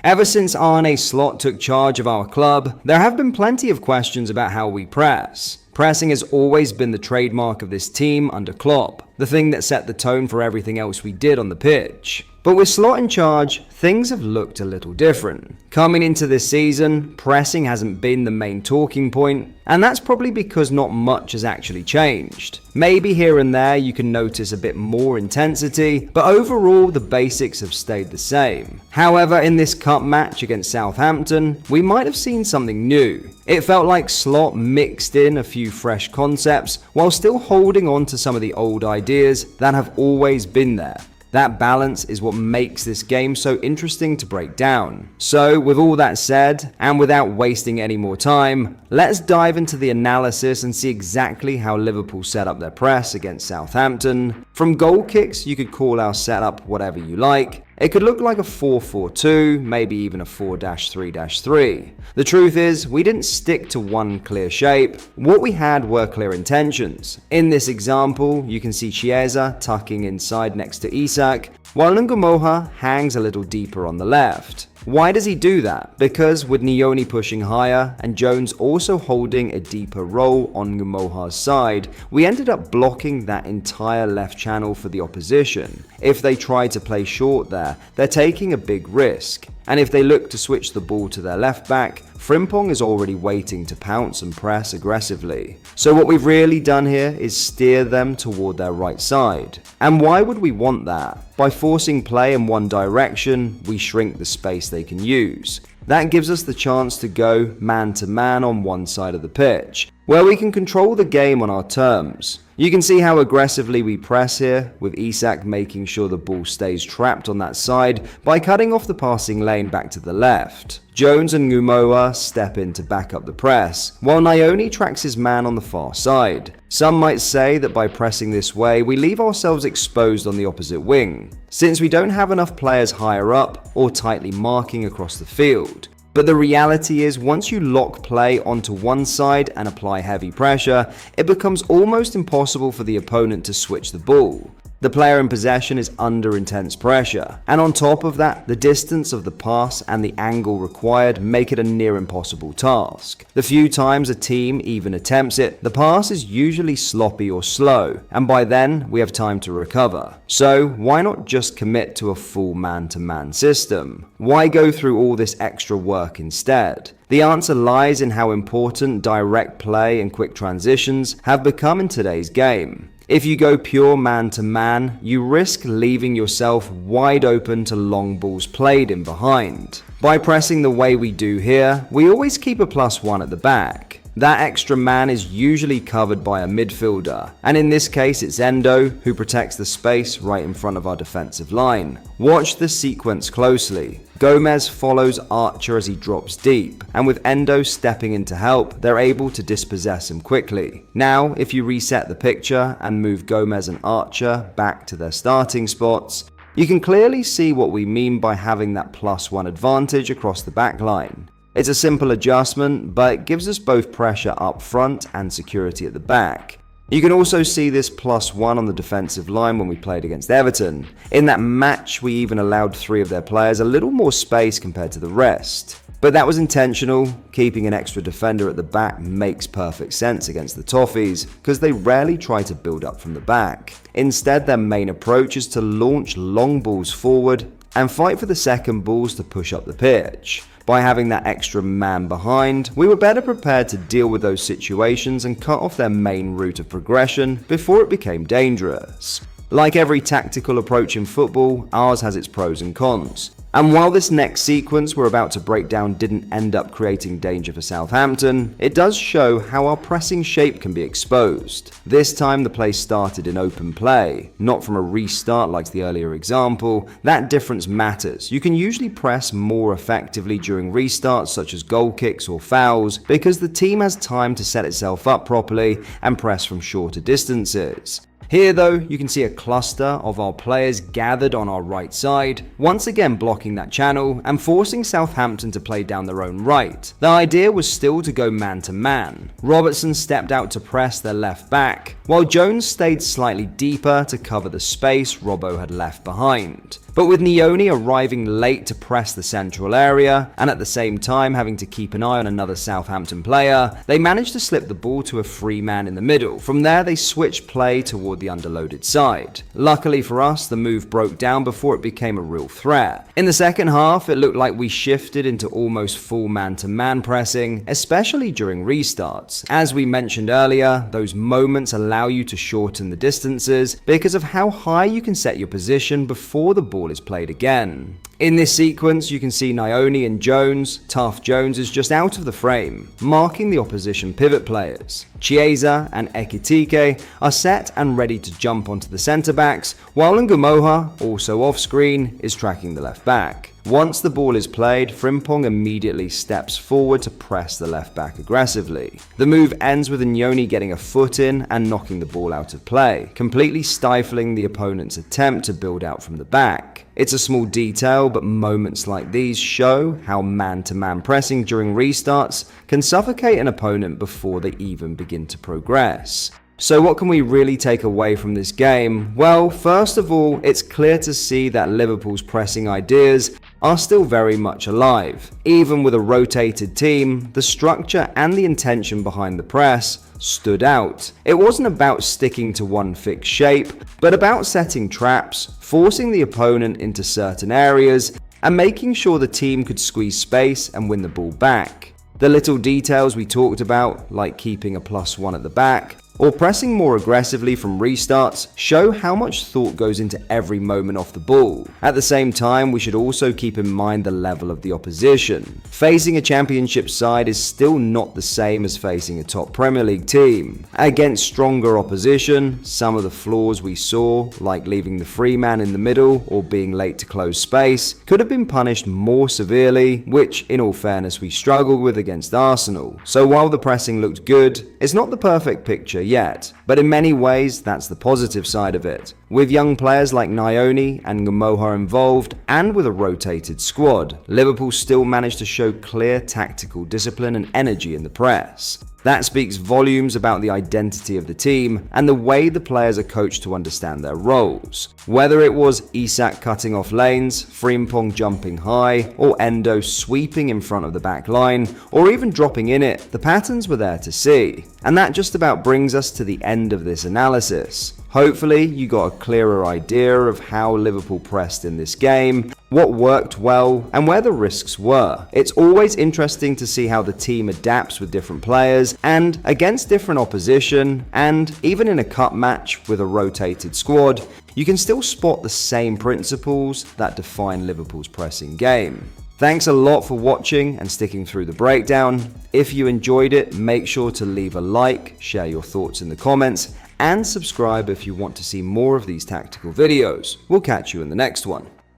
Ever since Arne Slot took charge of our club, there have been plenty of questions about how we press. Pressing has always been the trademark of this team under Klopp, the thing that set the tone for everything else we did on the pitch. But with Slot in charge, things have looked a little different. Coming into this season, pressing hasn't been the main talking point, and that's probably because not much has actually changed. Maybe here and there you can notice a bit more intensity, but overall the basics have stayed the same. However, in this cup match against Southampton, we might have seen something new. It felt like Slot mixed in a few fresh concepts while still holding on to some of the old ideas that have always been there. That balance is what makes this game so interesting to break down. So with all that said, and without wasting any more time, let's dive into the analysis and see exactly how Liverpool set up their press against Southampton. From goal kicks, you could call our setup whatever you like. It could look like a 4-4-2, maybe even a 4-3-3. The truth is, we didn't stick to one clear shape. What we had were clear intentions. In this example, you can see Chiesa tucking inside next to Isak, while Ngumoha hangs a little deeper on the left. Why does he do that? Because with Nyoni pushing higher and Jones also holding a deeper role on Ngumoha's side, we ended up blocking that entire left channel for the opposition. If they try to play short there, they're taking a big risk. And if they look to switch the ball to their left back, Frimpong is already waiting to pounce and press aggressively. So what we've really done here is steer them toward their right side. And why would we want that? By forcing play in one direction, we shrink the space they can use. That gives us the chance to go man-to-man on one side of the pitch, where we can control the game on our terms. You can see how aggressively we press here, with Isak making sure the ball stays trapped on that side by cutting off the passing lane back to the left. Jones and Ngumoha step in to back up the press, while Nyoni tracks his man on the far side. Some might say that by pressing this way, we leave ourselves exposed on the opposite wing, since we don't have enough players higher up or tightly marking across the field. But the reality is, once you lock play onto one side and apply heavy pressure, it becomes almost impossible for the opponent to switch the ball. The player in possession is under intense pressure, and on top of that, the distance of the pass and the angle required make it a near impossible task. The few times a team even attempts it, the pass is usually sloppy or slow, and by then we have time to recover. So why not just commit to a full man-to-man system? Why go through all this extra work instead? The answer lies in how important direct play and quick transitions have become in today's game. If you go pure man-to-man, you risk leaving yourself wide open to long balls played in behind. By pressing the way we do here, we always keep a +1 at the back. That extra man is usually covered by a midfielder, and in this case it's Endo who protects the space right in front of our defensive line. Watch the sequence closely. Gomez follows Archer as he drops deep, and with Endo stepping in to help, they're able to dispossess him quickly. Now, if you reset the picture and move Gomez and Archer back to their starting spots, you can clearly see what we mean by having that +1 advantage across the backline. It's a simple adjustment, but it gives us both pressure up front and security at the back. You can also see this +1 on the defensive line when we played against Everton. In that match, we even allowed 3 of their players a little more space compared to the rest. But that was intentional. Keeping an extra defender at the back makes perfect sense against the Toffees, because they rarely try to build up from the back. Instead, their main approach is to launch long balls forward and fight for the second balls to push up the pitch. By having that extra man behind, we were better prepared to deal with those situations and cut off their main route of progression before it became dangerous. Like every tactical approach in football, ours has its pros and cons. And while this next sequence we're about to break down didn't end up creating danger for Southampton, it does show how our pressing shape can be exposed. This time the play started in open play, not from a restart like the earlier example. That difference matters. You can usually press more effectively during restarts such as goal kicks or fouls, because the team has time to set itself up properly and press from shorter distances. Here though, you can see a cluster of our players gathered on our right side, once again blocking that channel and forcing Southampton to play down their own right. The idea was still to go man-to-man. Robertson stepped out to press their left back, while Jones stayed slightly deeper to cover the space Robbo had left behind. But with Nyoni arriving late to press the central area, and at the same time having to keep an eye on another Southampton player, they managed to slip the ball to a free man in the middle. From there, they switched play toward the underloaded side. Luckily for us, the move broke down before it became a real threat. In the second half, it looked like we shifted into almost full man-to-man pressing, especially during restarts. As we mentioned earlier, those moments allow you to shorten the distances because of how high you can set your position before the ball is played again. In this sequence, you can see Nyoni and Jones. Tough Jones is just out of the frame, marking the opposition pivot players. Chiesa and Ekitike are set and ready to jump onto the centre-backs, while Ngumoha, also off-screen, is tracking the left-back. Once the ball is played, Frimpong immediately steps forward to press the left-back aggressively. The move ends with Nyoni getting a foot in and knocking the ball out of play, completely stifling the opponent's attempt to build out from the back. It's a small detail, but moments like these show how man-to-man pressing during restarts can suffocate an opponent before they even begin to progress. So what can we really take away from this game? Well, first of all, it's clear to see that Liverpool's pressing ideas are still very much alive. Even with a rotated team, the structure and the intention behind the press stood out. It wasn't about sticking to one fixed shape, but about setting traps, forcing the opponent into certain areas, and making sure the team could squeeze space and win the ball back. The little details we talked about, like keeping a +1 at the back, or pressing more aggressively from restarts, show how much thought goes into every moment off the ball. At the same time, we should also keep in mind the level of the opposition. Facing a championship side is still not the same as facing a top Premier League team. Against stronger opposition, some of the flaws we saw, like leaving the free man in the middle or being late to close space, could have been punished more severely, which in all fairness we struggled with against Arsenal. So while the pressing looked good, it's not the perfect picture yet, but in many ways that's the positive side of it. With young players like Nyoni and Ngumoha involved, and with a rotated squad, Liverpool still managed to show clear tactical discipline and energy in the press. That speaks volumes about the identity of the team and the way the players are coached to understand their roles. Whether it was Isak cutting off lanes, Frimpong jumping high, or Endo sweeping in front of the back line, or even dropping in it, the patterns were there to see. And that just about brings us to the end of this analysis. Hopefully you got a clearer idea of how Liverpool pressed in this game, what worked well, and where the risks were. It's always interesting to see how the team adapts with different players and against different opposition, and even in a cup match with a rotated squad, you can still spot the same principles that define Liverpool's pressing game. Thanks a lot for watching and sticking through the breakdown. If you enjoyed it, make sure to leave a like, share your thoughts in the comments, and subscribe if you want to see more of these tactical videos. We'll catch you in the next one.